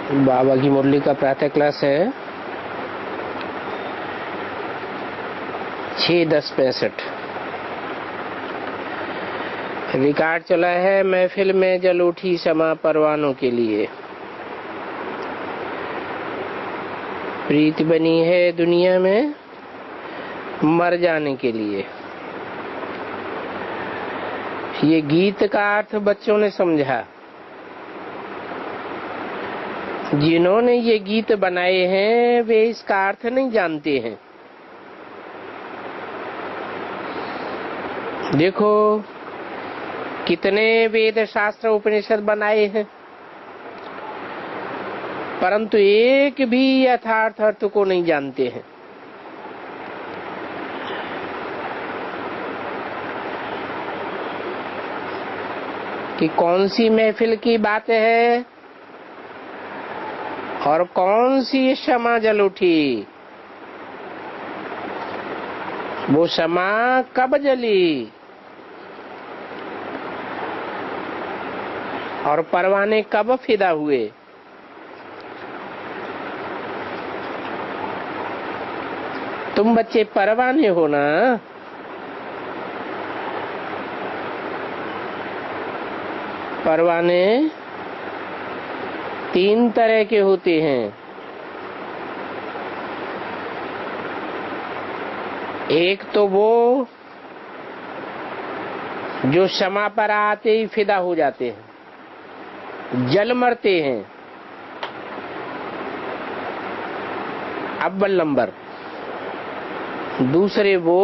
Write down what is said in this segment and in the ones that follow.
बाबा की मुरली का प्रातः क्लास है 6/10/65। रिकॉर्ड चला है महफिल में जल उठी शमा परवानों के लिए। प्रीत बनी है दुनिया में मर जाने के लिए। ये गीत का अर्थ बच्चों ने समझा। जिन्होंने ये गीत बनाए हैं वे इसका अर्थ नहीं जानते हैं। देखो कितने वेद शास्त्र उपनिषद बनाए हैं, परंतु एक भी यथार्थ अर्थ को नहीं जानते हैं। कि कौन सी महफिल की बात है और कौन सी क्षमा जल उठी, वो क्षमा कब जली और परवाने कब फिदा हुए। तुम बच्चे परवाने हो ना। परवाने 3 तरह के होते हैं। एक तो वो जो क्षमा पर आते ही फिदा हो जाते हैं, जल मरते हैं। अव्वल नंबर। दूसरे वो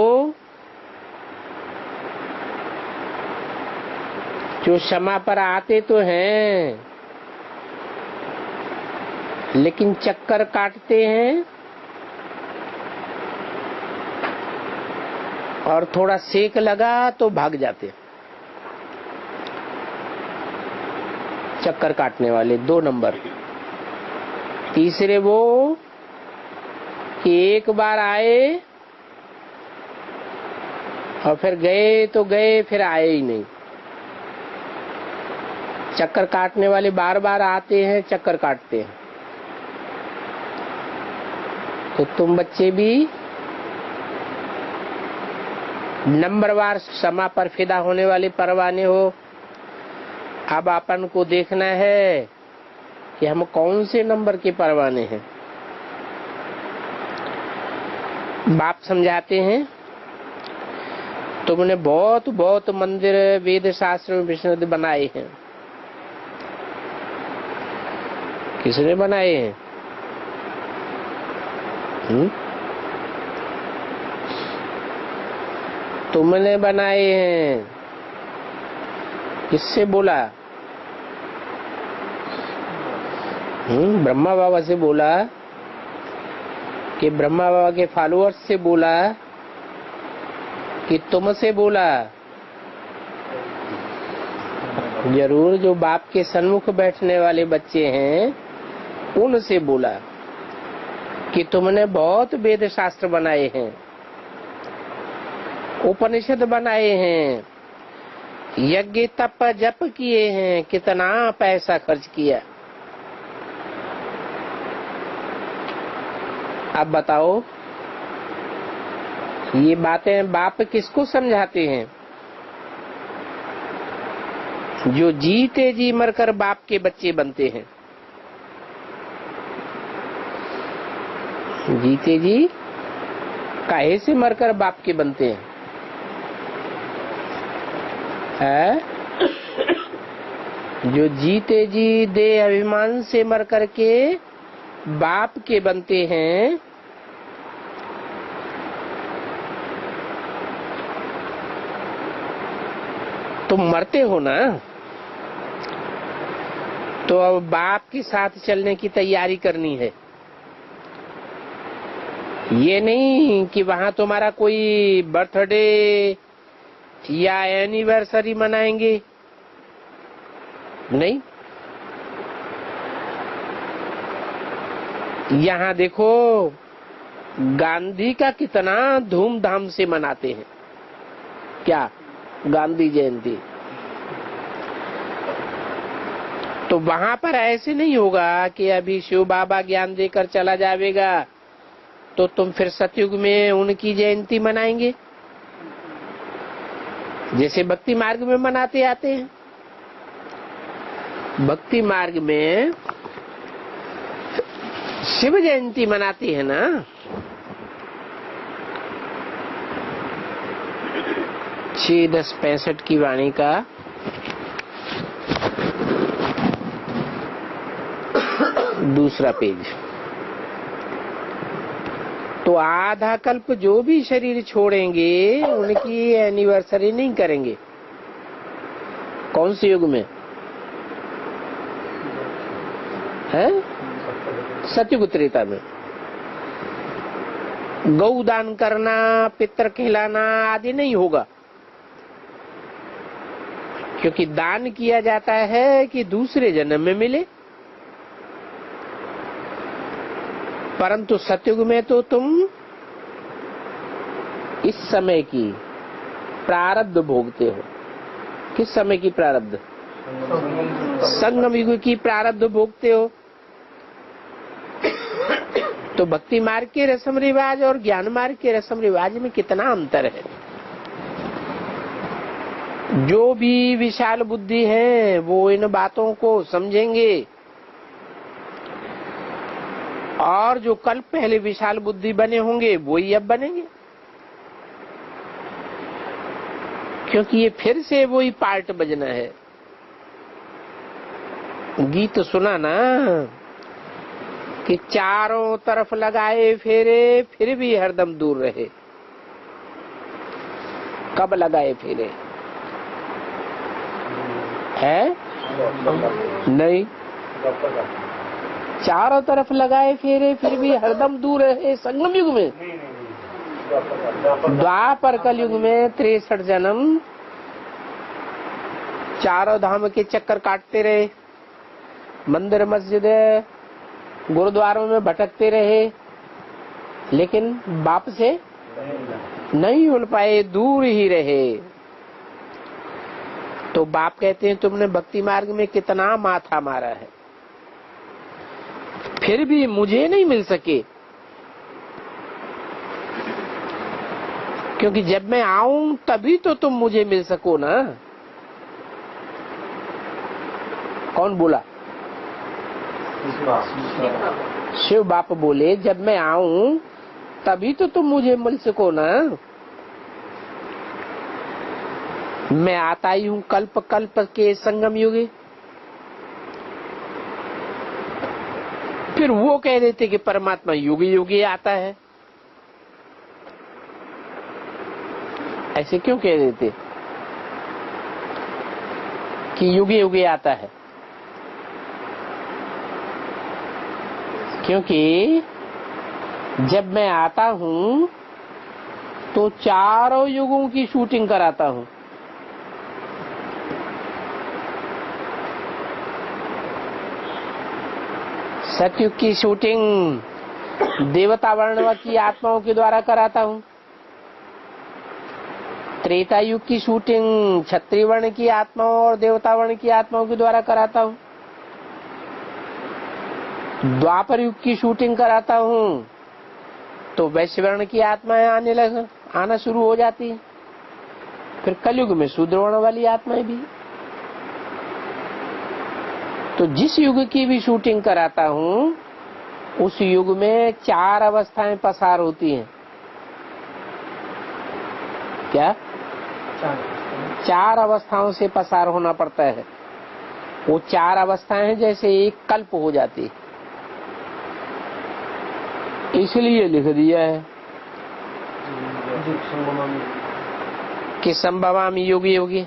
जो क्षमा पर आते तो हैं लेकिन चक्कर काटते हैं और थोड़ा सेक लगा तो भाग जाते हैं। चक्कर काटने वाले 2 नंबर। तीसरे वो कि एक बार आए और फिर गए तो गए, फिर आए ही नहीं। चक्कर काटने वाले बार बार आते हैं, चक्कर काटते हैं। तो तुम बच्चे भी नंबरवार क्षमा पर फिदा होने वाले परवाने हो। अब अपन को देखना है कि हम कौन से नंबर के परवाने हैं। बाप समझाते हैं, तुमने बहुत बहुत मंदिर वेद शास्त्र उपनिषद बनाए हैं। किसने बनाए हैं? तुमने बनाए हैं। किससे बोला? ब्रह्मा बाबा से बोला कि ब्रह्मा बाबा के फॉलोअर्स से बोला कि तुमसे बोला? जरूर जो बाप के सन्मुख बैठने वाले बच्चे हैं उनसे बोला कि तुमने बहुत वेद शास्त्र बनाए हैं, उपनिषद बनाए हैं, यज्ञ तप जप किए हैं, कितना पैसा खर्च किया। अब बताओ ये बातें बाप किसको समझाते हैं? जो जीते जी मरकर बाप के बच्चे बनते हैं। जीते जी काहे से मरकर बाप के बनते हैं? जो जीते जी देह अभिमान से मर करके बाप के बनते हैं, तुम मरते हो ना, तो अब बाप के साथ चलने की तैयारी करनी है। ये नहीं कि वहां तुम्हारा कोई बर्थडे या एनिवर्सरी मनाएंगे, नहीं। यहाँ देखो गांधी का कितना धूमधाम से मनाते हैं। क्या गांधी जयंती? तो वहां पर ऐसे नहीं होगा कि अभी शिव बाबा ज्ञान देकर चला जाएगा तो तुम फिर सतयुग में उनकी जयंती मनाएंगे, जैसे भक्ति मार्ग में मनाते आते हैं। भक्ति मार्ग में शिव जयंती मनाती है ना, 6-10-65 की वाणी का दूसरा पेज। तो आधा कल्प जो भी शरीर छोड़ेंगे उनकी एनिवर्सरी नहीं करेंगे। कौन से युग में है? सतयुग त्रेता में। गौ दान करना, पितर खिलाना आदि नहीं होगा, क्योंकि दान किया जाता है कि दूसरे जन्म में मिले। परंतु सतयुग में तो तुम इस समय की प्रारब्ध भोगते हो। किस समय की प्रारब्ध? संगम युग की प्रारब्ध भोगते हो। तो भक्ति मार्ग के रस्म रिवाज और ज्ञान मार्ग के रस्म रिवाज में कितना अंतर है। जो भी विशाल बुद्धि है वो इन बातों को समझेंगे, और जो कल पहले विशाल बुद्धि बने होंगे वो ही अब बनेंगे, क्योंकि ये फिर से वही पार्ट बजना है। गीत सुना ना कि चारों तरफ लगाए फेरे फिर भी हरदम दूर रहे। कब लगाए फेरे है? नहीं, चारों तरफ लगाए फेरे फिर भी हरदम दूर रहे। संगम युग में, द्वापर कल युग में 63 जन्म चारों धाम के चक्कर काटते रहे, मंदिर मस्जिद गुरुद्वारों में भटकते रहे, लेकिन बाप से नहीं मिल पाए, दूर ही रहे। तो बाप कहते हैं तुमने भक्ति मार्ग में कितना माथा मारा है, फिर भी मुझे नहीं मिल सके। क्योंकि जब मैं आऊं तभी तो तुम मुझे मिल सको ना। कौन बोला? शिव बाप बोले जब मैं आऊं तभी तो तुम मुझे मिल सको ना। मैं आता ही हूं कल्प कल्प के संगम युगे। फिर वो कह देते कि परमात्मा युगे युगे आता है। ऐसे क्यों कह देते कि युगे युगे आता है? क्योंकि जब मैं आता हूं तो चारों युगों की शूटिंग कराता हूं। सतयुग की शूटिंग देवता वर्ण की आत्माओं के द्वारा कराता हूं। त्रेता युग की शूटिंग क्षत्रिय वर्ण की आत्माओं और देवता वर्ण की आत्माओं के द्वारा कराता हूं। द्वापर युग की शूटिंग कराता हूं तो वैश्य वर्ण की आत्माएं आना शुरू हो जाती है। फिर कलयुग में शूद्र वर्ण वाली आत्माएं भी। तो जिस युग की भी शूटिंग कराता हूं उस युग में 4 अवस्थाएं पसार होती हैं। क्या? 4 अवस्थाओं से पसार होना पड़ता है। वो 4 अवस्थाएं हैं जैसे एक कल्प हो जाती, इसलिए लिख दिया है कि संभवामि योगी योगी।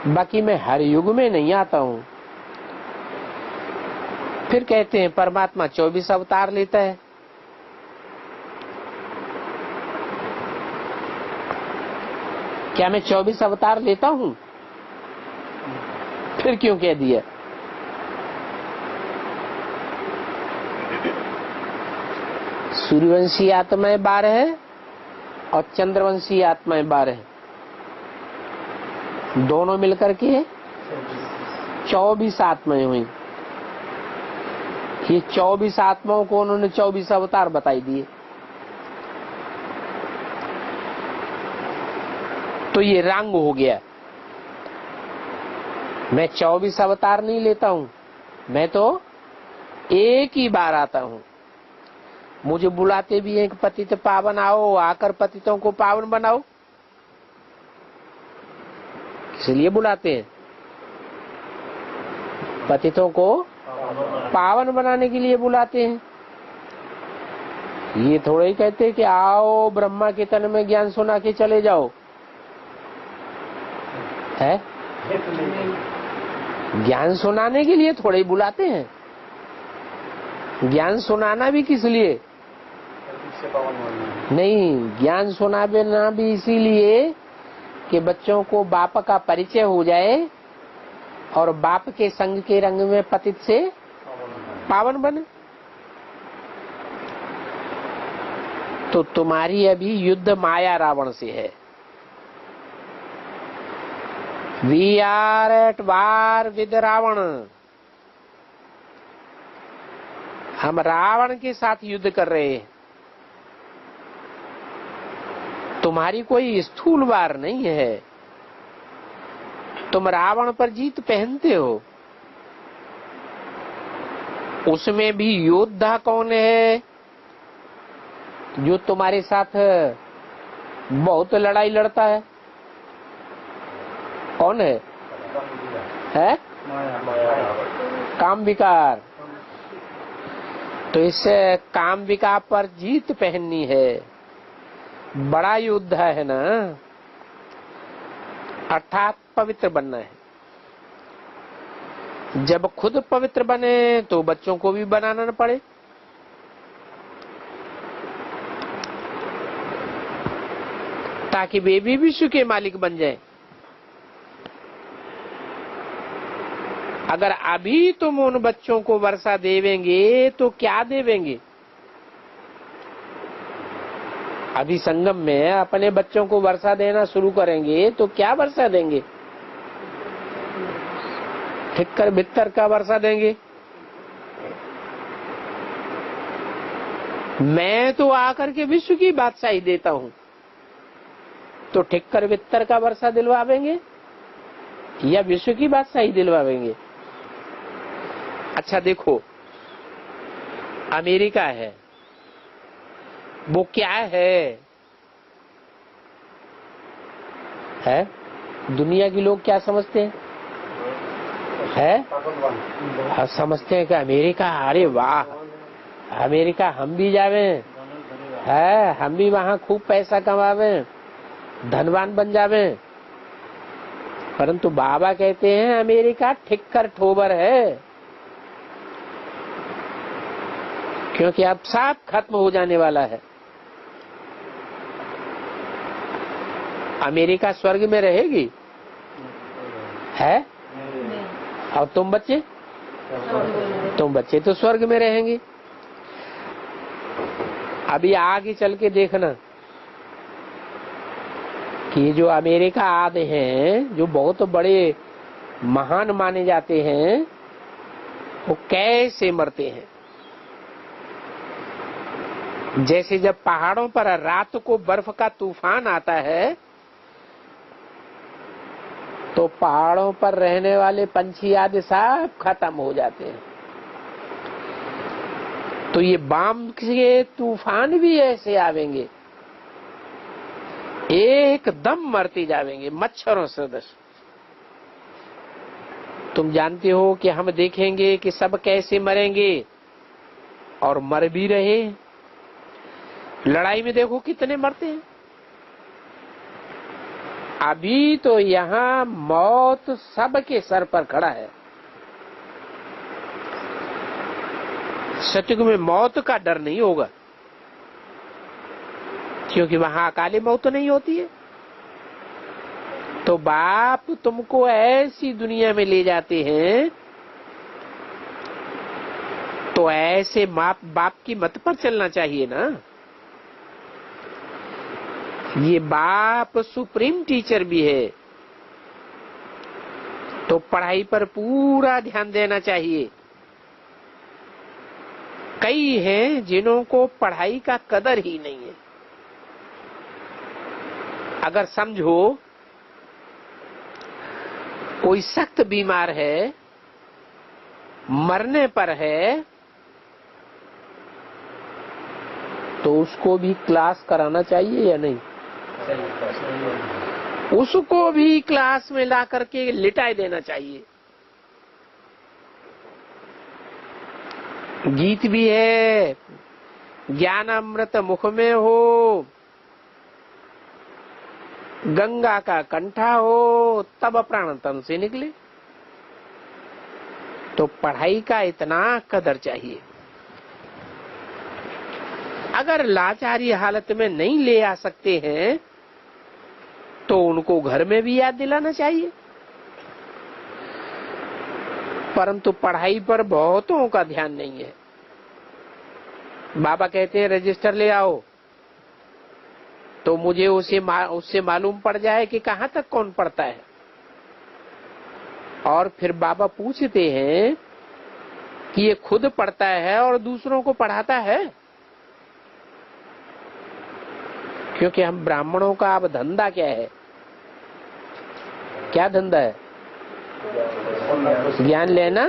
बाकी मैं हर युग में नहीं आता हूं। फिर कहते हैं परमात्मा 24 अवतार लेता है। क्या मैं 24 अवतार लेता हूं? फिर क्यों कह दिया? सूर्यवंशी आत्माएं 12 है और चंद्रवंशी आत्माएं 12 है, दोनों मिलकर के 24 आत्माएं हुई। ये 24 आत्माओं को उन्होंने 24 अवतार बताई दिए। तो ये रंग हो गया। मैं 24 अवतार नहीं लेता हूं, मैं तो एक ही बार आता हूं। मुझे बुलाते भी हैं कि पतित पावन आओ, आकर पतितों को पावन बनाओ। इसलिए बुलाते हैं, पतितों को पावन बनाने के लिए बुलाते हैं। ये थोड़ा ही कहते कि आओ ब्रह्मा के तन में ज्ञान सुना के चले जाओ, है? ज्ञान सुनाने के लिए थोड़े ही बुलाते हैं। ज्ञान सुनाना भी किस लिए? नहीं, ज्ञान सुनाना भी इसीलिए कि बच्चों को बाप का परिचय हो जाए और बाप के संग के रंग में पतित से पावन बने। तो तुम्हारी अभी युद्ध माया रावण से है। We are at war with Ravan. हम रावण के साथ युद्ध कर रहे हैं। तुम्हारी कोई स्थूल वार नहीं है। तुम रावण पर जीत पहनते हो। उसमें भी योद्धा कौन है जो तुम्हारे साथ बहुत लड़ाई लड़ता है? कौन है? काम विकार। तो इस काम विकार पर जीत पहननी है। बड़ा योद्धा है ना, अर्थात पवित्र बनना है। जब खुद पवित्र बने तो बच्चों को भी बनाना न पड़े। ताकि वे भी विश्व के मालिक बन जाएं। अगर अभी तुम उन बच्चों को वर्षा देवेंगे तो क्या देवेंगे? अभी संगम में अपने बच्चों को वर्षा देना शुरू करेंगे तो क्या वर्षा देंगे? ठिक्कर भित्तर का वर्षा देंगे। मैं तो आकर के विश्व की बादशाही देता हूं, तो ठिक्कर भित्तर का वर्षा दिलवावेंगे या विश्व की बादशाही दिलवावेंगे? अच्छा देखो, अमेरिका है, वो क्या है? दुनिया के लोग क्या समझते हैं? समझते हैं कि अमेरिका, अरे वाह, अमेरिका हम भी जावे, है हम भी वहां खूब पैसा कमावे, धनवान बन जावे। परंतु बाबा कहते हैं अमेरिका ठिक्कर ठोबर है, क्योंकि अब सब खत्म हो जाने वाला है। अमेरिका स्वर्ग में रहेगी? है? और तुम बच्चे? तुम बच्चे तो स्वर्ग में रहेंगे। अभी आगे चल के देखना कि जो अमेरिका आदि हैं, जो बहुत बड़े महान माने जाते हैं, वो कैसे मरते हैं। जैसे जब पहाड़ों पर रात को बर्फ का तूफान आता है तो पहाड़ों पर रहने वाले पंछी आदि सब खत्म हो जाते हैं। तो ये बम के तूफान भी ऐसे आवेंगे, एकदम मरते जावेंगे मच्छरों सदृश। तुम जानते हो कि हम देखेंगे कि सब कैसे मरेंगे और मर भी रहे। लड़ाई में देखो कितने मरते हैं। अभी तो यहाँ मौत सबके सर पर खड़ा है। सतयुग में मौत का डर नहीं होगा, क्योंकि वहां अकाली मौत नहीं होती है। तो बाप तुमको ऐसी दुनिया में ले जाते हैं, तो ऐसे बाप की मत पर चलना चाहिए ना। ये बाप सुप्रीम टीचर भी है, तो पढ़ाई पर पूरा ध्यान देना चाहिए। कई हैं जिन्हों को पढ़ाई का कदर ही नहीं है। अगर समझो कोई सख्त बीमार है, मरने पर है, तो उसको भी क्लास कराना चाहिए या नहीं? उसको भी क्लास में ला करके लिटाए देना चाहिए। गीत भी है, ज्ञान अमृत मुख में हो, गंगा का कंठा हो, तब प्राण तन से निकले। तो पढ़ाई का इतना कदर चाहिए। अगर लाचारी हालत में नहीं ले आ सकते हैं तो उनको घर में भी याद दिलाना चाहिए। परंतु पढ़ाई पर बहुतों का ध्यान नहीं है। बाबा कहते हैं रजिस्टर ले आओ, तो मुझे उससे मालूम पड़ जाए कि कहाँ तक कौन पढ़ता है। और फिर बाबा पूछते हैं कि ये खुद पढ़ता है और दूसरों को पढ़ाता है? क्योंकि हम ब्राह्मणों का अब धंधा क्या है? क्या धंधा है? ज्ञान लेना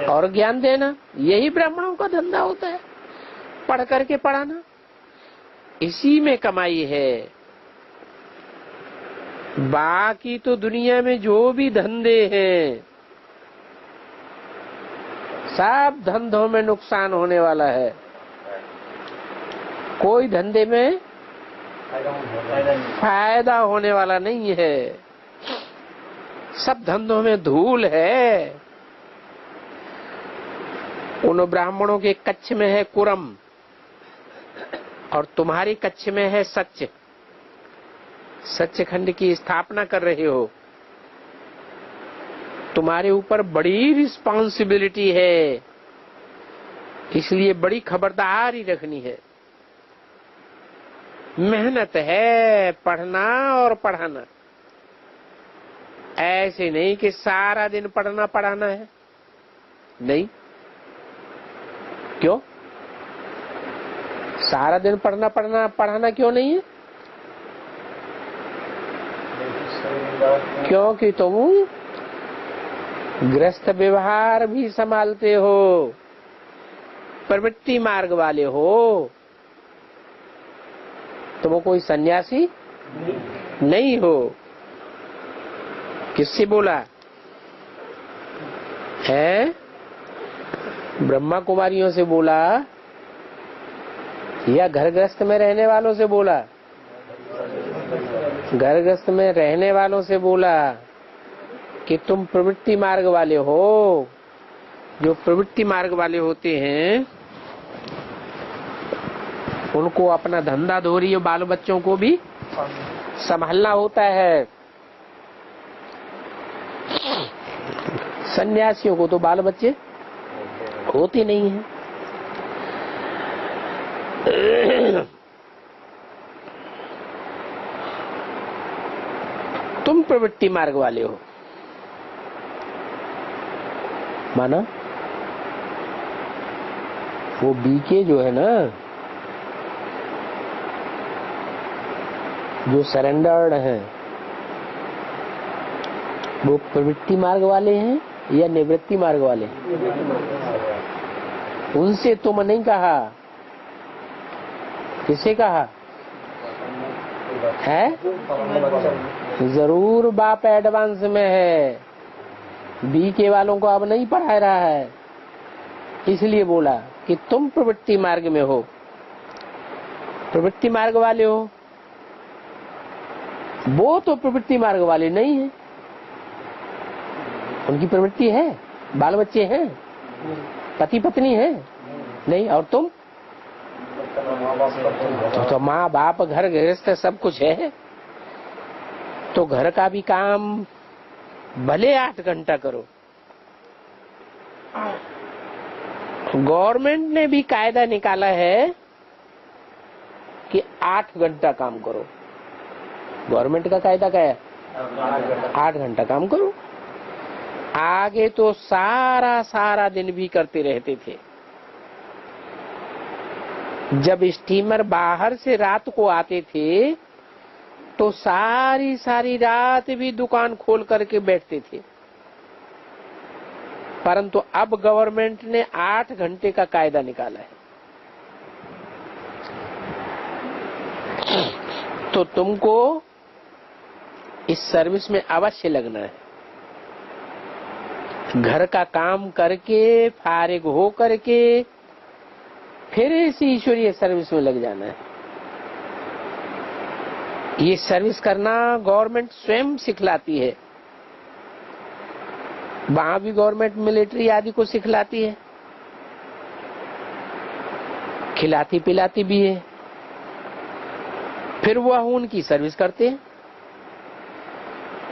और ज्ञान देना, यही ब्राह्मणों का धंधा होता है। पढ़ करके पढ़ाना, इसी में कमाई है। बाकी तो दुनिया में जो भी धंधे हैं, सब धंधों में नुकसान होने वाला है। कोई धंधे में फायदा होने वाला नहीं है। सब धंधों में धूल है। उन ब्राह्मणों के कच्छ में है कुरम और तुम्हारी कच्छ में है सत्य। सच्चखंड की स्थापना कर रहे हो, तुम्हारे ऊपर बड़ी रिस्पांसिबिलिटी है, इसलिए बड़ी खबरदारी रखनी है। मेहनत है पढ़ना और पढ़ाना। ऐसे नहीं कि सारा दिन पढ़ना पढ़ाना है, नहीं। क्यों सारा दिन पढ़ना पढ़ाना क्यों नहीं है? क्योंकि तुम गृहस्थ व्यवहार भी संभालते हो, प्रवृत्ति मार्ग वाले हो। तुम कोई सन्यासी नहीं हो। किससे बोला है? ब्रह्मा कुमारियों से बोला या घर गृहस्थ में रहने वालों से बोला? घर गृहस्थ में रहने वालों से बोला कि तुम प्रवृत्ति मार्ग वाले हो। जो प्रवृत्ति मार्ग वाले होते हैं उनको अपना धंधा धोरी और बाल बच्चों को भी संभालना होता है। सन्यासियों को तो बाल बच्चे होते नहीं हैं। तुम प्रवृत्ति मार्ग वाले हो, माना? वो बीके जो है ना, जो सरेंडर्ड हैं, वो प्रवृत्ति मार्ग वाले हैं या निवृत्ति मार्ग वाले? उनसे तुम नहीं कहा, किसे कहा है? जरूर बाप एडवांस में है, बीके वालों को अब नहीं पढ़ा रहा है, इसलिए बोला कि तुम प्रवृत्ति मार्ग में हो। प्रवृत्ति मार्ग वाले हो, वो तो प्रवृत्ति मार्ग वाले नहीं है। उनकी प्रवृत्ति है, बाल बच्चे हैं, पति पत्नी है, नहीं। और तुम तो माँ बाप घर गृहस्थ सब कुछ है। तो घर का भी काम भले 8 घंटा करो। गवर्नमेंट ने भी कायदा निकाला है कि 8 घंटा काम करो। गवर्नमेंट का कायदा क्या है? 8 घंटा काम करो। आगे तो सारा दिन भी करते रहते थे। जब स्टीमर बाहर से रात को आते थे तो सारी रात भी दुकान खोल करके बैठते थे। परंतु अब गवर्नमेंट ने 8 घंटे का कायदा निकाला है। तो तुमको इस सर्विस में अवश्य लगना है। घर का काम करके फारिग हो करके फिर इसी ईश्वरीय सर्विस में लग जाना है। ये सर्विस करना गवर्नमेंट स्वयं सिखलाती है। वहां भी गवर्नमेंट मिलिट्री आदि को सिखलाती है, खिलाती पिलाती भी है, फिर वह उनकी सर्विस करते हैं।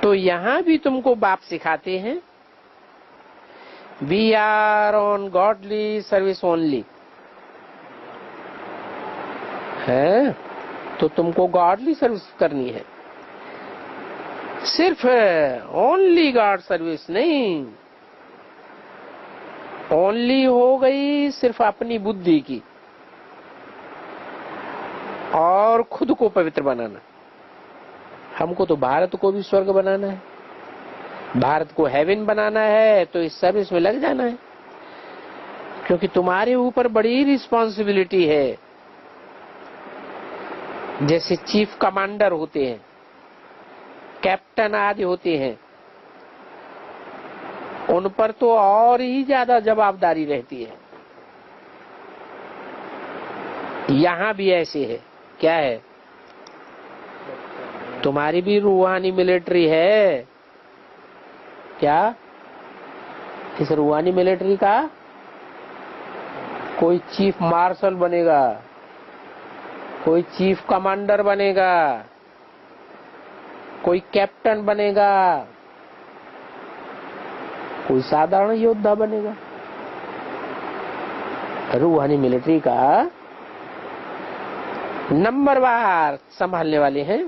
तो यहां भी तुमको बाप सिखाते हैं, we are on godly service only है। तो तुमको गॉडली सर्विस करनी है, सिर्फ ओनली गॉड सर्विस नहीं। ओनली हो गई सिर्फ अपनी बुद्धि की और खुद को पवित्र बनाना। हमको तो भारत को भी स्वर्ग बनाना है, भारत को हेवन बनाना है, तो इस सर्विस में लग जाना है। क्योंकि तुम्हारे ऊपर बड़ी रिस्पॉन्सिबिलिटी है। जैसे चीफ कमांडर होते हैं, कैप्टन आदि होते हैं, उन पर तो और ही ज्यादा जवाबदारी रहती है। यहां भी ऐसे है। क्या है? तुम्हारी भी रूहानी मिलिट्री है क्या? इस रूहानी मिलिट्री का कोई चीफ मार्शल बनेगा, कोई चीफ कमांडर बनेगा, कोई कैप्टन बनेगा, कोई साधारण योद्धा बनेगा। रूहानी मिलिट्री का नंबरवार संभालने वाले हैं।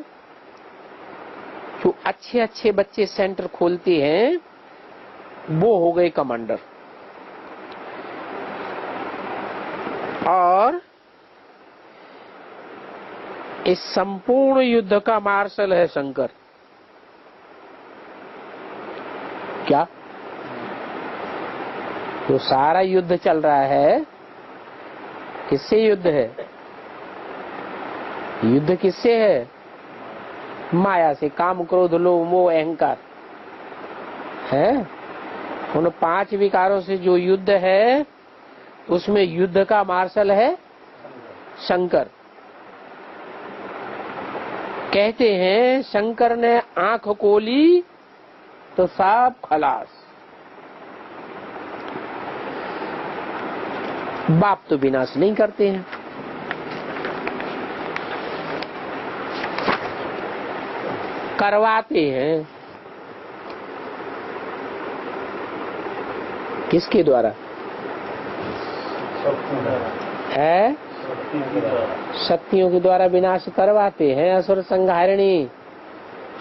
जो अच्छे बच्चे सेंटर खोलते हैं वो हो गए कमांडर। और इस संपूर्ण युद्ध का मार्शल है शंकर। क्या? जो सारा युद्ध चल रहा है, किससे युद्ध है? युद्ध किससे है? माया से, काम क्रोध लोभ मोह अहंकार है। उन 5 विकारों से जो युद्ध है उसमें युद्ध का मार्शल है शंकर। कहते हैं शंकर ने आंख खोली तो सब खलास। बाप तो विनाश नहीं करते हैं, करवाते हैं। किसके द्वारा है? शक्तियों के द्वारा विनाश करवाते हैं। असुर संहारिणी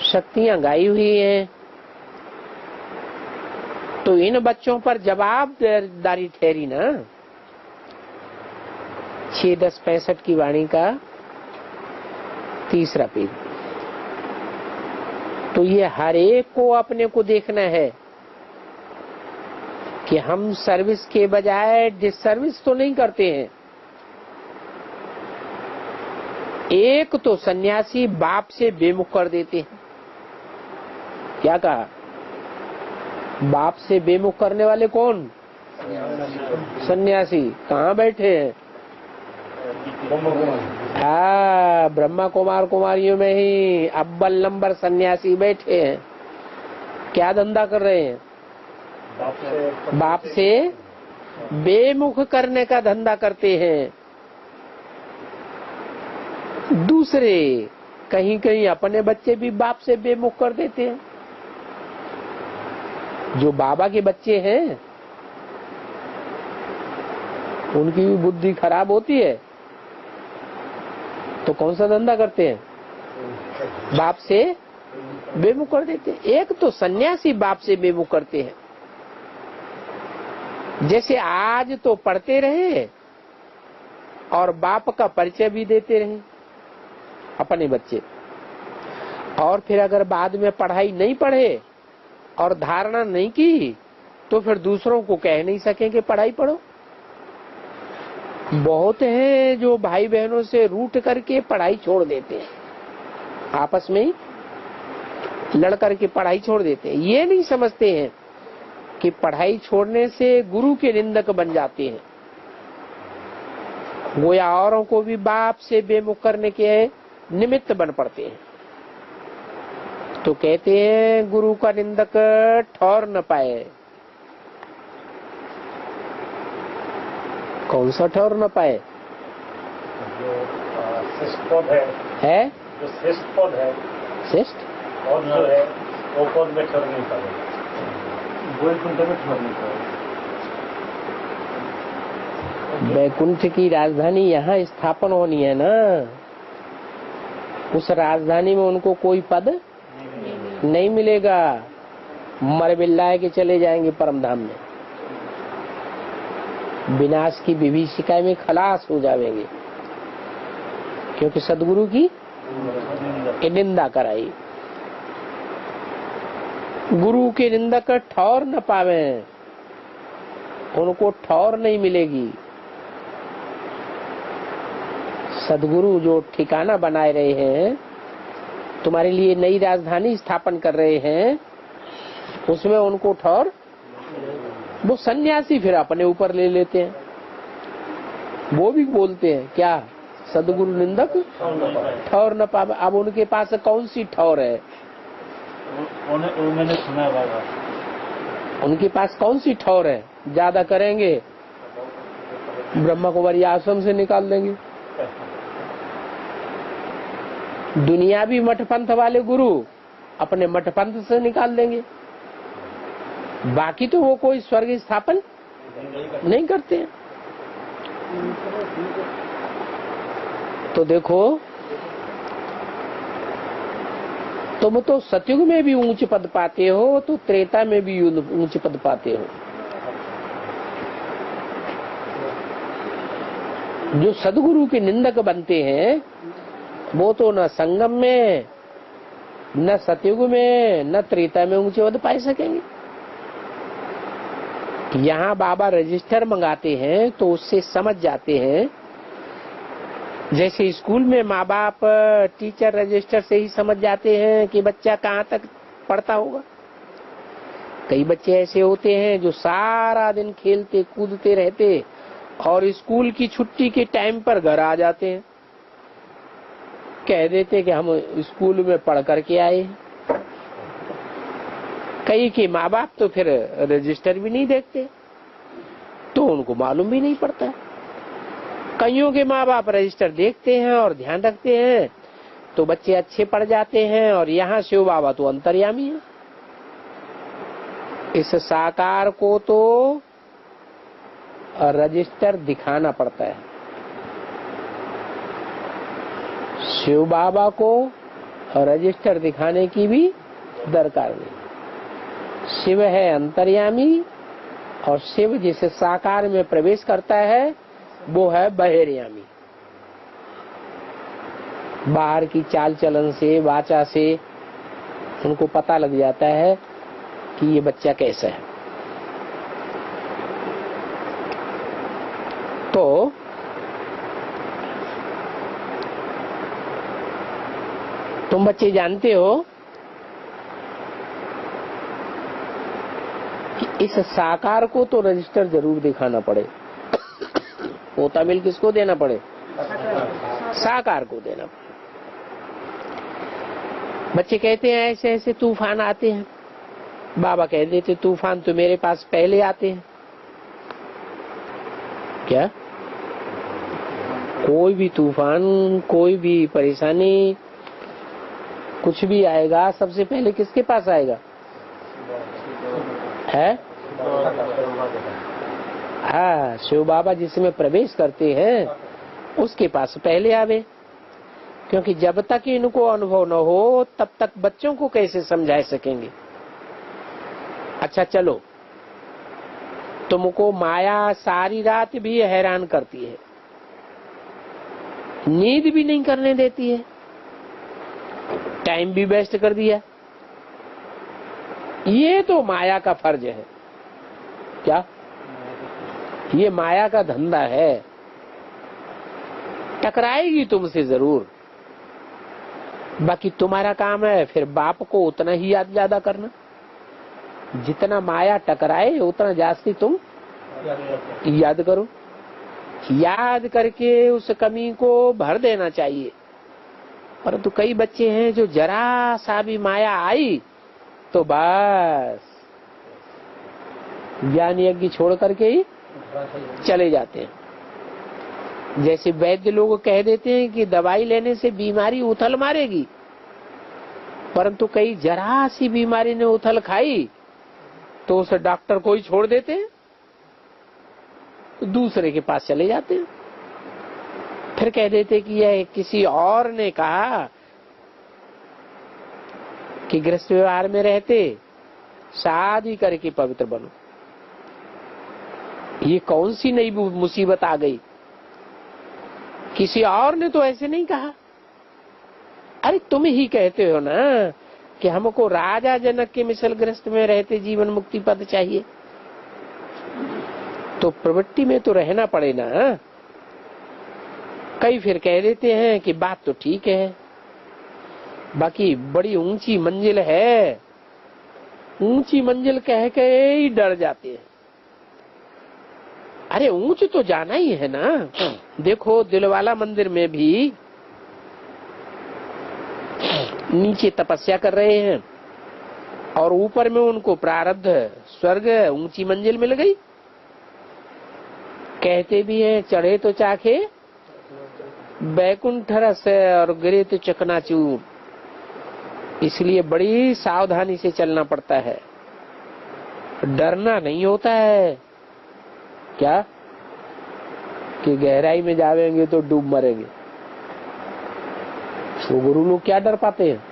शक्तियां गाई हुई हैं। तो इन बच्चों पर जवाबदारी ठहरी ना। 6-10-65 की वाणी का 3रा पेज। तो ये हर एक को अपने को देखना है कि हम सर्विस के बजाय डिसर्विस तो नहीं करते हैं। एक तो सन्यासी बाप से बेमुख कर देते हैं। क्या कहा? बाप से बेमुख करने वाले कौन? सन्यासी। कहाँ बैठे हैं? हाँ, ब्रह्मा कुमार कुमारियों में ही अव्वल नंबर सन्यासी बैठे हैं। क्या धंधा कर रहे हैं? बाप से बेमुख करने का धंधा करते हैं। दूसरे कहीं कहीं अपने बच्चे भी बाप से बेमुख कर देते हैं। जो बाबा के बच्चे हैं उनकी भी बुद्धि खराब होती है, तो कौन सा धंधा करते हैं? बाप से बेमुख कर देते हैं। एक तो सन्यासी बाप से बेमुख करते हैं, जैसे आज तो पढ़ते रहे और बाप का परिचय भी देते रहे अपने बच्चे, और फिर अगर बाद में पढ़ाई नहीं पढ़े और धारणा नहीं की तो फिर दूसरों को कह नहीं सकेंगे पढ़ाई पढ़ो। बहुत हैं जो भाई बहनों से रूठ करके पढ़ाई छोड़ देते हैं, आपस में ही लड़ करके पढ़ाई छोड़ देते हैं। ये नहीं समझते हैं कि पढ़ाई छोड़ने से गुरु के निंदक बन जाते हैं, वो या औरों को भी बाप से बेमुख करने के निमित्त बन पड़ते हैं। तो कहते हैं गुरु का निंदक ठौर न पाए। कौन सा ठौर न पाए? जो शिष्ट पद है, जो शिष्ट पद है, शिष्ट और जो है वो पद में ठहर नहीं पाएगा, वैकुंठ में ठहर नहीं पाएगा। वैकुंठ की राजधानी यहाँ स्थापन होनी है ना, उस राजधानी में उनको कोई पद नहीं मिलेगा, मर बिल्लाए के चले जाएंगे परम धाम में, विनाश की विभीषिका में खलास हो जाएंगे, क्योंकि सदगुरु की निंदा कराई। गुरु के निंदक ठौर न पावे, उनको ठौर नहीं मिलेगी। सदगुरु जो ठिकाना बनाए रहे हैं, तुम्हारे लिए नई राजधानी स्थापन कर रहे हैं, उसमें उनको ठौर, वो सन्यासी फिर अपने ऊपर ले लेते हैं, वो भी बोलते हैं क्या सदगुरु निंदक ठौर न पावे। अब उनके पास कौन सी ठौर है? मैंने सुना है, उनके पास कौन सी ठौर है? ज्यादा करेंगे ब्रह्मा कुमारी आश्रम से निकाल देंगे। दुनियावी मठपंथ वाले गुरु अपने मठपंथ से निकाल देंगे, बाकी तो वो कोई स्वर्ग स्थापन नहीं करते हैं। तो देखो, तुम तो सतयुग में भी ऊंच पद पाते हो, तो त्रेता में भी ऊंच पद पाते हो। जो सदगुरु के निंदक बनते हैं वो तो न संगम में, न सतयुग में, न त्रेता में ऊंचे पद पा सकेंगे। यहाँ बाबा रजिस्टर मंगाते हैं तो उससे समझ जाते हैं, जैसे स्कूल में माँ बाप टीचर रजिस्टर से ही समझ जाते हैं कि बच्चा कहाँ तक पढ़ता होगा। कई बच्चे ऐसे होते हैं जो सारा दिन खेलते कूदते रहते और स्कूल की छुट्टी के टाइम पर घर आ जाते हैं, कह देते कि हम स्कूल में पढ़ करके आए। कई के माँ बाप तो फिर रजिस्टर भी नहीं देखते, तो उनको मालूम भी नहीं पड़ता है। कईयों के माँ बाप रजिस्टर देखते हैं और ध्यान रखते हैं, तो बच्चे अच्छे पढ़ जाते हैं। और यहाँ शिव बाबा तो अंतर्यामी है, इस साकार को तो रजिस्टर दिखाना पड़ता है। शिव बाबा को रजिस्टर दिखाने की भी दरकार नहीं। शिव है अंतर्यामी, और शिव जिस साकार में प्रवेश करता है वो है बहिर्यामी। बाहर की चाल चलन से, वाचा से उनको पता लग जाता है कि ये बच्चा कैसा है। तो तुम बच्चे जानते हो कि इस साकार को तो रजिस्टर जरूर दिखाना पड़े। पोता मिल किसको देना पड़े? साकार को देना पड़े। बच्चे कहते हैं ऐसे ऐसे तूफान आते हैं, बाबा कह देते तूफान तो मेरे पास पहले आते हैं। क्या? कोई भी तूफान, कोई भी परेशानी, कुछ भी आएगा सबसे पहले किसके पास आएगा? है? हाँ, शिव बाबा जिसमें प्रवेश करते हैं उसके पास पहले आवे, क्योंकि जब तक इनको अनुभव न हो तब तक बच्चों को कैसे समझा सकेंगे। अच्छा चलो, तुमको माया सारी रात भी हैरान करती है, नींद भी नहीं करने देती है, टाइम भी वेस्ट कर दिया। ये तो माया का फर्ज है। क्या? ये माया का धंधा है। टकराएगी तुमसे जरूर, बाकी तुम्हारा काम है फिर बाप को उतना ही याद ज्यादा करना। जितना माया टकराए उतना जास्ती तुम याद करो। याद करके उस कमी को भर देना चाहिए। परंतु कई बच्चे हैं जो जरा सा भी माया आई तो बस ज्ञान यज्ञ छोड़ करके ही चले जाते हैं। जैसे वैद्य लोग कह देते हैं कि दवाई लेने से बीमारी उथल मारेगी, परंतु कई जरा सी बीमारी ने उथल खाई तो उस डॉक्टर को ही छोड़ देते हैं, तो दूसरे के पास चले जाते हैं। फिर कह देते कि यह किसी और ने कहा कि गृहस्थ व्यवहार में रहते शादी करके पवित्र बनो। ये कौन सी नई मुसीबत आ गई? किसी और ने तो ऐसे नहीं कहा। अरे तुम ही कहते हो ना कि हमको राजा जनक के मिसल गृहस्थ में रहते जीवन मुक्ति पद चाहिए, तो प्रवृत्ति में तो रहना पड़े ना। कई फिर कह देते हैं कि बात तो ठीक है, बाकी बड़ी ऊंची मंजिल है, ऊंची मंजिल कह के ही डर जाते हैं। अरे ऊंच तो जाना ही है ना। देखो दिलवाला मंदिर में भी नीचे तपस्या कर रहे हैं और ऊपर में उनको प्रारब्ध स्वर्ग ऊंची मंजिल मिल गई। कहते भी हैं चढ़े तो चाखे बैकुंठ रस और गिरे तो चकनाचूर। इसलिए बड़ी सावधानी से चलना पड़ता है, डरना नहीं होता है। क्या कि गहराई में जावेंगे तो डूब मरेंगे। तो गुरु लोग क्या डर पाते हैं?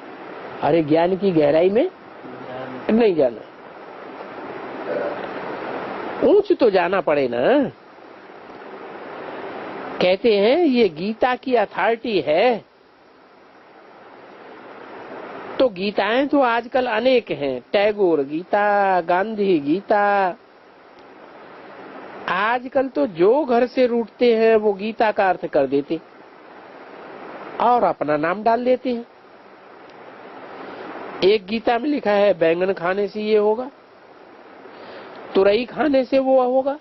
अरे ज्ञान की गहराई में नहीं जाना, ऊंच तो जाना पड़े ना। कहते हैं ये गीता की अथॉरिटी है, तो गीताएं तो आजकल अनेक हैं। टैगोर गीता, गांधी गीता। आजकल तो जो घर से रूठते हैं वो गीता का अर्थ कर देते और अपना नाम डाल देते हैं। एक गीता में लिखा है बैंगन खाने से ये होगा, तुरई खाने से वो होगा।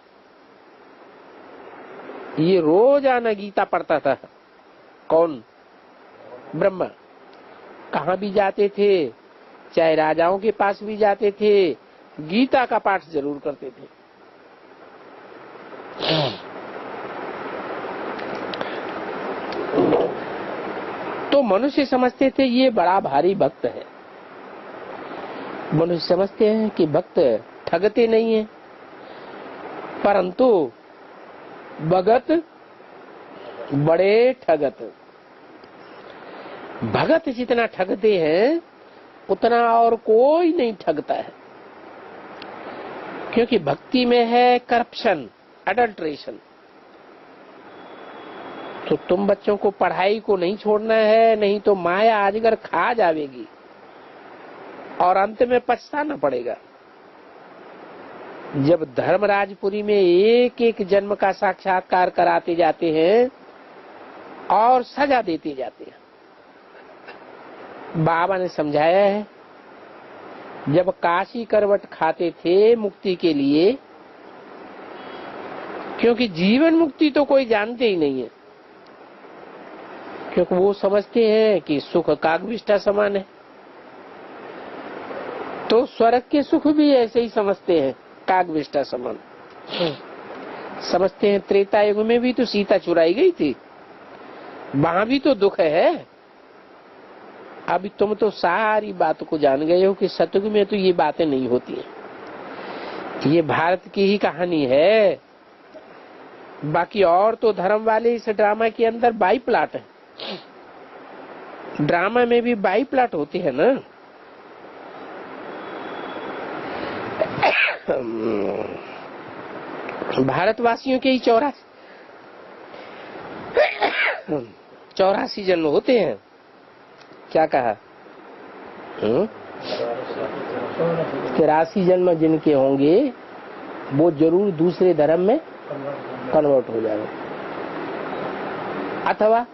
ये रोजाना गीता पढ़ता था। कौन? ब्रह्मा। कहाँ भी जाते थे, चाहे राजाओं के पास भी जाते थे, गीता का पाठ जरूर करते थे। तो मनुष्य समझते थे ये बड़ा भारी भक्त है। मनुष्य समझते हैं कि भक्त ठगते नहीं है, परंतु भगत बड़े ठगत। भगत जितना ठगते हैं उतना और कोई नहीं ठगता है, क्योंकि भक्ति में है करप्शन, अडल्ट्रेशन। तो तुम बच्चों को पढ़ाई को नहीं छोड़ना है, नहीं तो माया अजगर खा जाएगी और अंत में पछताना पड़ेगा। जब धर्मराजपुरी में एक एक जन्म का साक्षात्कार कराते जाते हैं और सजा देते जाते हैं। बाबा ने समझाया है, जब काशी करवट खाते थे मुक्ति के लिए, क्योंकि जीवन मुक्ति तो कोई जानते ही नहीं है, क्योंकि वो समझते हैं कि सुख कागविष्ठा समान है। तो स्वर्ग के सुख भी ऐसे ही समझते हैं, कागविष्ठा समान समझते हैं। त्रेता युग में भी तो सीता चुराई गई थी, वहां भी तो दुख है। अभी तुम तो सारी बात को जान गए हो कि सतयुग में तो ये बातें नहीं होती हैं। ये भारत की ही कहानी है। बाकी और तो धर्म वाले इस ड्रामा के अंदर बाई प्लाट है। ड्रामा में भी बाई प्लाट होते हैं ना। भारतवासियों के ही 84 जन्म होते हैं। क्या कहा? 83 जन्म जिनके होंगे वो जरूर दूसरे धर्म में कन्वर्ट हो जाएंगे, अथवा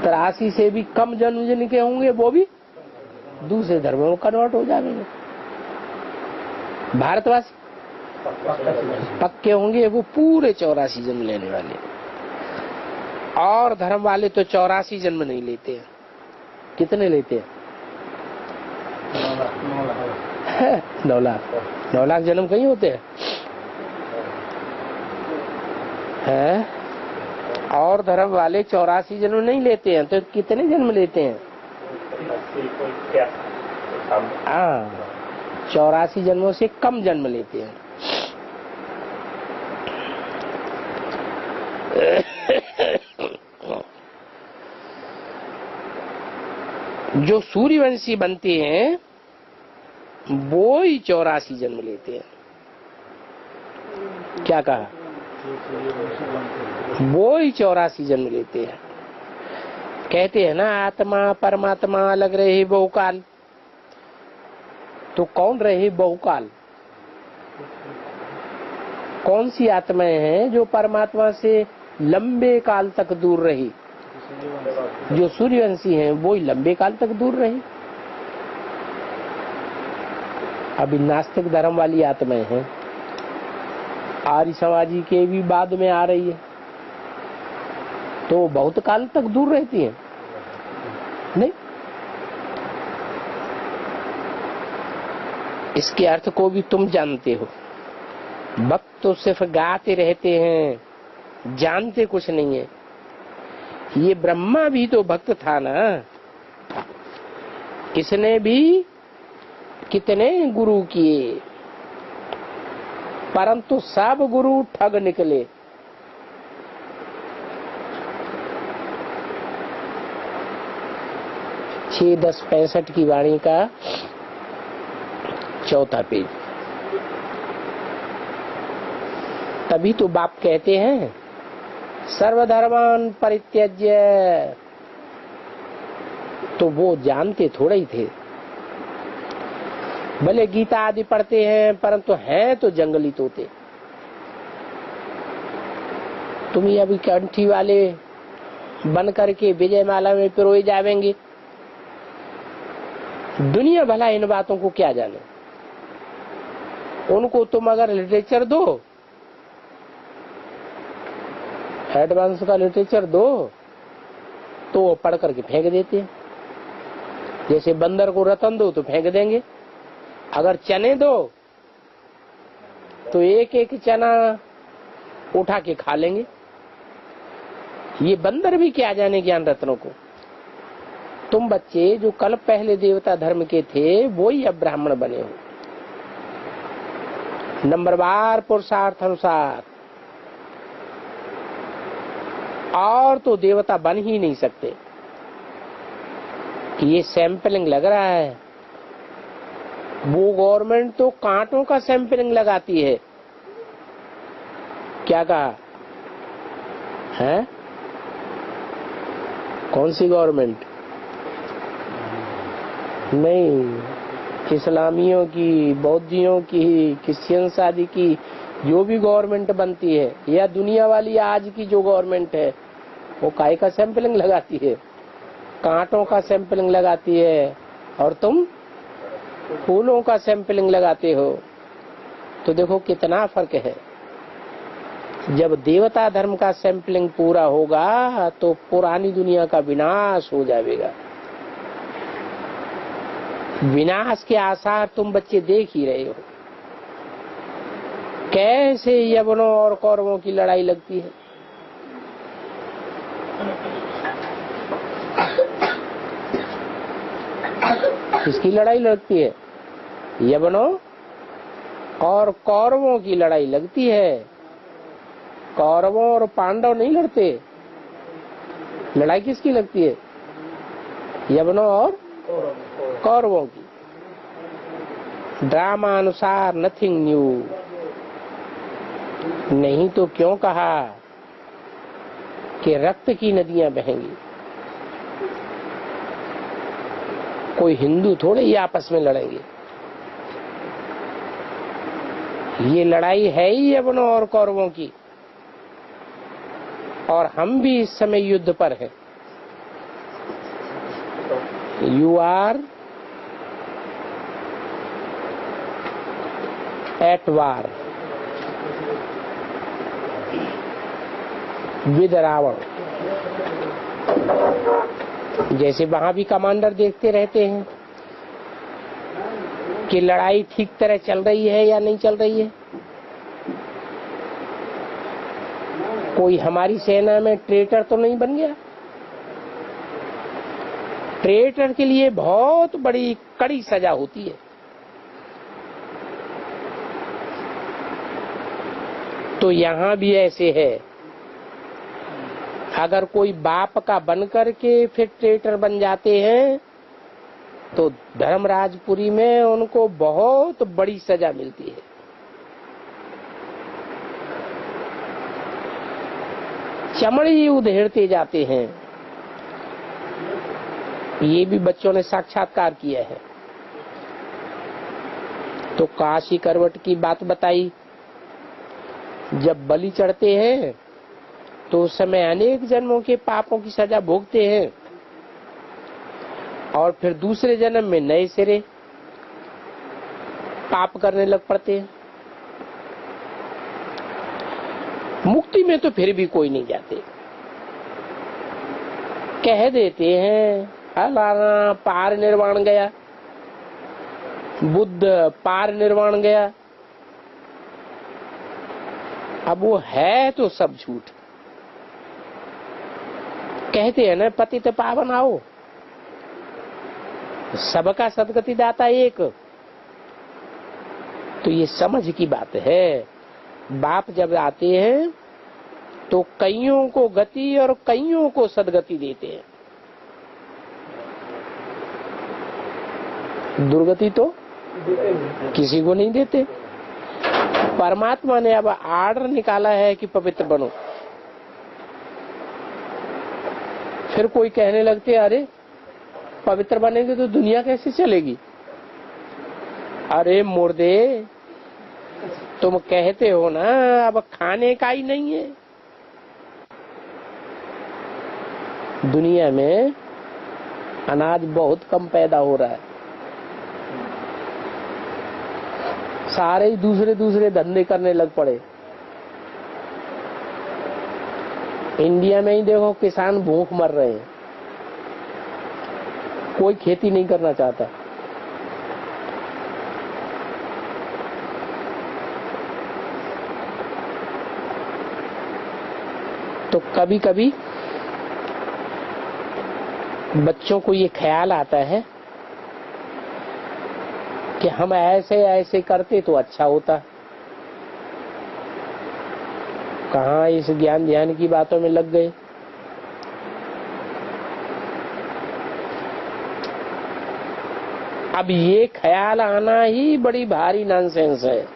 83 से भी कम जन्म जिनके होंगे वो भी दूसरे धर्म में कन्वर्ट हो जाएंगे। भारतवासी पक्के होंगे वो पूरे 84 जन्म लेने वाले, और धर्म वाले तो 84 जन्म नहीं लेते हैं। कितने लेते हैं? 9 लाख जन्म कहीं होते हैं? और धर्म वाले 84 जन्म नहीं लेते हैं, तो कितने जन्म लेते हैं? 84 जन्मों से कम जन्म लेते हैं। जो सूर्यवंशी बनते हैं वो ही 84 जन्म लेते हैं। क्या कहा? वो ही 84 जन्म लेते हैं। कहते हैं ना आत्मा परमात्मा अलग रहे बहुकाल, तो कौन रहे बहुकाल? कौन सी आत्माएं हैं जो परमात्मा से लंबे काल तक दूर रही? जो सूर्यवंशी हैं वो ही लंबे काल तक दूर रही। अभी नास्तिक धर्म वाली आत्माएं हैं, आर्य समाजी के भी बाद में आ रही है, तो बहुत काल तक दूर रहती हैं नहीं। इसके अर्थ को भी तुम जानते हो। भक्त तो सिर्फ गाते रहते हैं, जानते कुछ नहीं है। ये ब्रह्मा भी तो भक्त था ना, इसने भी कितने गुरु किए, परंतु सब गुरु ठग निकले। छह 10-65 की वाणी का 4था पेज। तभी तो बाप कहते हैं सर्वधर्मान परित्यज्य, तो वो जानते थोड़े ही थे। भले गीता आदि पढ़ते हैं परंतु हैं तो जंगली तोते। तुम ये अभी कंठी वाले बन करके विजय माला में पिरोए जावेंगे, दुनिया भला इन बातों को क्या जाने। उनको तुम अगर लिटरेचर दो, एडवांस का लिटरेचर दो, तो वो पढ़ करके फेंक देते हैं। जैसे बंदर को रतन दो तो फेंक देंगे, अगर चने दो तो एक एक चना उठा के खा लेंगे। ये बंदर भी क्या जाने ज्ञान रत्नों को। तुम बच्चे जो कल पहले देवता धर्म के थे वो ही अब ब्राह्मण बने हो, नंबरवार पुरुषार्थ अनुसार, और तो देवता बन ही नहीं सकते। कि ये सैंपलिंग लग रहा है, वो गवर्नमेंट तो कांटों का सैंपलिंग लगाती है। क्या कहा है? कौन सी गवर्नमेंट? नहीं, इस्लामियों की, बौद्धियों की, क्रिश्चियंस आदि की जो भी गवर्नमेंट बनती है, या दुनिया वाली आज की जो गवर्नमेंट है, वो काय का सैंपलिंग लगाती है? कांटों का सैंपलिंग लगाती है, और तुम फूलों का सैंपलिंग लगाते हो। तो देखो कितना फर्क है। जब देवता धर्म का सैंपलिंग पूरा होगा तो पुरानी दुनिया का विनाश हो जाएगा। विनाश के आसार तुम बच्चे देख ही रहे हो। कैसे यवनों और कौरवों की लड़ाई लगती है। किसकी लड़ाई लगती है? यवनों और कौरवों की लड़ाई लगती है। कौरवों और पांडव नहीं लड़ते। लड़ाई किसकी लगती है? यवनों और कौरवों की। ड्रामा अनुसार नथिंग न्यू। नहीं तो क्यों कहा कि रक्त की नदियां बहेंगी। कोई हिंदू थोड़े ही आपस में लड़ेंगे। ये लड़ाई है ही यवनों और कौरवों की, और हम भी इस समय युद्ध पर हैं। You are at war with Ravana. जैसे वहां भी कमांडर देखते रहते हैं कि लड़ाई ठीक तरह चल रही है या नहीं चल रही है। कोई हमारी सेना में ट्रेटर तो नहीं बन गया। ट्रेटर के लिए बहुत बड़ी कड़ी सजा होती है। तो यहां भी ऐसे है, अगर कोई बाप का बन करके फिर ट्रेटर बन जाते हैं तो धर्मराजपुरी में उनको बहुत बड़ी सजा मिलती है। चमड़ी उधेड़ते जाते हैं। ये भी बच्चों ने साक्षात्कार किया है। तो काशी करवट की बात बताई, जब बलि चढ़ते हैं तो उस समय अनेक जन्मों के पापों की सजा भोगते हैं और फिर दूसरे जन्म में नए सिरे पाप करने लग पड़ते हैं। मुक्ति में तो फिर भी कोई नहीं जाते। कह देते हैं फलाना पार निर्वाण गया, बुद्ध पार निर्वाण गया। अब वो है तो सब झूठ। कहते हैं ना पतित पावन आओ, सबका सदगति दाता एक। तो ये समझ की बात है। बाप जब आते हैं तो कईयों को गति और कईयों को सदगति देते हैं। दुर्गति तो किसी को नहीं देते। परमात्मा ने अब आर्डर निकाला है कि पवित्र बनो। फिर कोई कहने लगते अरे पवित्र बनेंगे तो दुनिया कैसे चलेगी। अरे मुर्दे, तुम कहते हो ना अब खाने का ही नहीं है। दुनिया में अनाज बहुत कम पैदा हो रहा है। सारे ही दूसरे धंधे करने लग पड़े। इंडिया में ही देखो किसान भूख मर रहे हैं। कोई खेती नहीं करना चाहता। तो कभी कभी बच्चों को ये ख्याल आता है कि हम ऐसे ऐसे करते तो अच्छा होता। कहाँ इस ज्ञान ध्यान की बातों में लग गए। अब ये ख्याल आना ही बड़ी भारी नॉनसेंस है।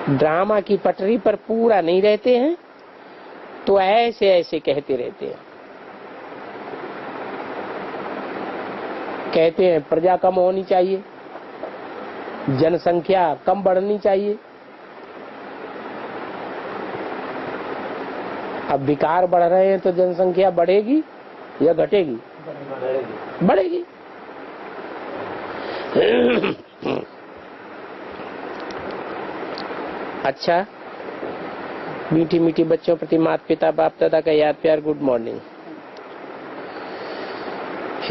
ड्रामा की पटरी पर पूरा नहीं रहते हैं तो ऐसे ऐसे कहते रहते हैं। कहते हैं प्रजा कम होनी चाहिए, जनसंख्या कम बढ़नी चाहिए। अब विकार बढ़ रहे हैं तो जनसंख्या बढ़ेगी या घटेगी? बढ़ेगी। अच्छा, मीठी मीठी बच्चों प्रति माता पिता बाप दादा का याद प्यार। Good morning.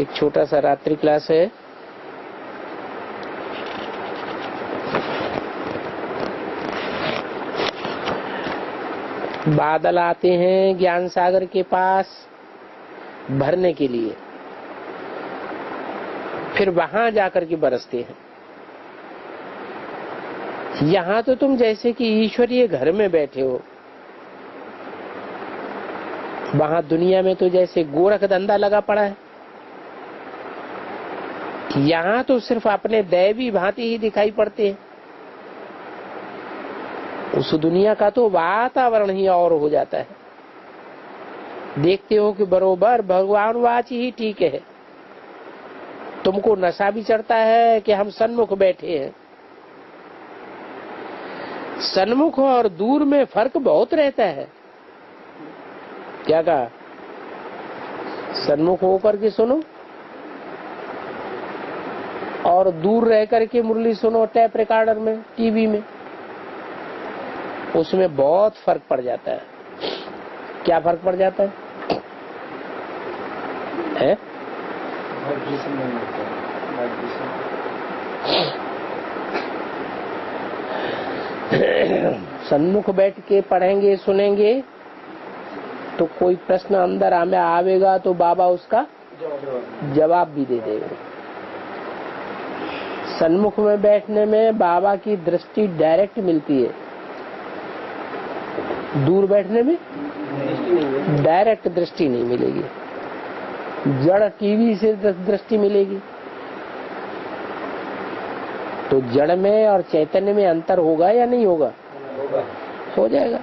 एक छोटा सा रात्रि क्लास है। बादल आते हैं ज्ञान सागर के पास भरने के लिए, फिर वहां जाकर के बरसते हैं। यहाँ तो तुम जैसे कि ईश्वरीय घर में बैठे हो, वहां दुनिया में तो जैसे गोरख धंधा लगा पड़ा है। यहाँ तो सिर्फ अपने दैवी भांति ही दिखाई पड़ते हैं। उस दुनिया का तो वातावरण ही और हो जाता है। देखते हो कि बरोबर भगवानवाची ही ठीक है। तुमको नशा भी चढ़ता है कि हम सन्मुख बैठे हैं। सन्मुख और दूर में फर्क बहुत रहता है। क्या कहा? सन्मुख होकर के सुनो और दूर रह करके मुरली सुनो टैप रिकॉर्डर में, टीवी में, उसमें बहुत फर्क पड़ जाता है। क्या फर्क पड़ जाता है? सन्मुख बैठ के पढ़ेंगे सुनेंगे तो कोई प्रश्न अंदर हमें आवेगा तो बाबा उसका जवाब भी दे देगा। सन्मुख में बैठने में बाबा की दृष्टि डायरेक्ट मिलती है, दूर बैठने में डायरेक्ट दृष्टि नहीं मिलेगी, जड़ टीवी से दृष्टि मिलेगी। तो जड़ में और चैतन्य में अंतर होगा या नहीं होगा? हो जाएगा।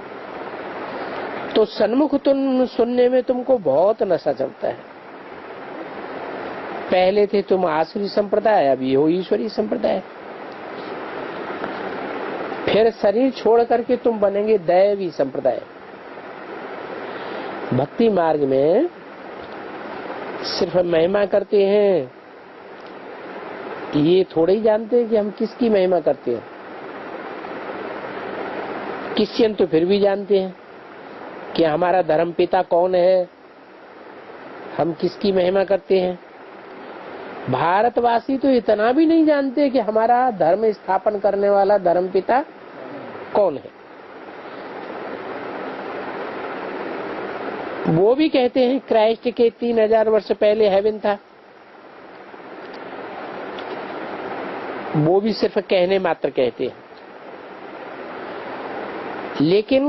तो सन्मुख तुम सुनने में तुमको बहुत नशा चढ़ता है। पहले थे तुम आसुरी संप्रदाय, अभी हो ईश्वरी संप्रदाय। फिर शरीर छोड़ करके तुम बनेंगे दैवी संप्रदाय। भक्ति मार्ग में सिर्फ महिमा करते हैं, ये थोड़े ही जानते हैं कि हम किसकी महिमा करते हैं। क्रिश्चियन तो फिर भी जानते हैं कि हमारा धर्म पिता कौन है, हम किसकी महिमा करते हैं। भारतवासी तो इतना भी नहीं जानते कि हमारा धर्म स्थापन करने वाला धर्म पिता कौन है। वो भी कहते हैं क्राइस्ट के 3000 वर्ष पहले हेवन था। वो भी सिर्फ कहने मात्र कहते हैं, लेकिन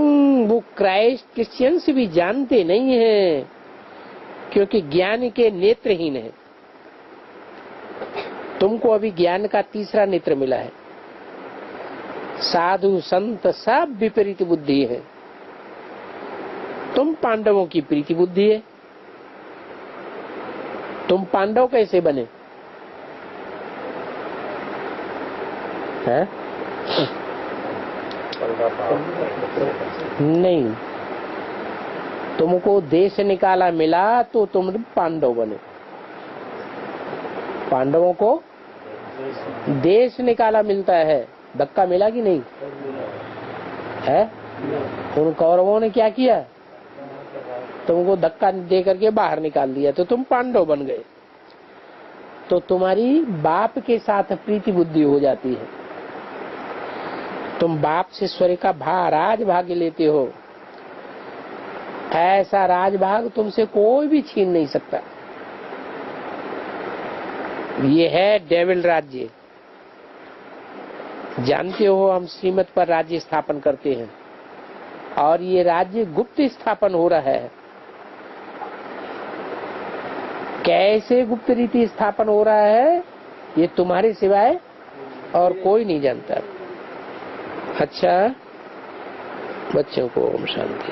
वो क्राइस्ट क्रिश्चियंस भी जानते नहीं हैं, क्योंकि ज्ञान के नेत्रहीन है। तुमको अभी ज्ञान का तीसरा नेत्र मिला है। साधु संत सब विपरीत बुद्धि है, तुम पांडवों की प्रीति बुद्धि है। तुम पांडव कैसे बने हैं? नहीं, तुमको देश निकाला मिला तो तुम पांडव बने। पांडवों को देश निकाला मिलता है, धक्का मिला कि नहीं है? उन कौरवों ने क्या किया? तुमको धक्का दे करके बाहर निकाल दिया तो तुम पांडव बन गए। तो तुम्हारी बाप के साथ प्रीति बुद्धि हो जाती है। तुम बाप से स्वर्ग का राज भाग लेते हो। ऐसा राजभाग तुमसे कोई भी छीन नहीं सकता। ये है डेविल राज्य। जानते हो हम श्रीमत पर राज्य स्थापन करते हैं और ये राज्य गुप्त स्थापन हो रहा है। कैसे गुप्त रीति स्थापन हो रहा है ये तुम्हारे सिवाय और कोई नहीं जानता। अच्छा, बच्चों को ओम शांति।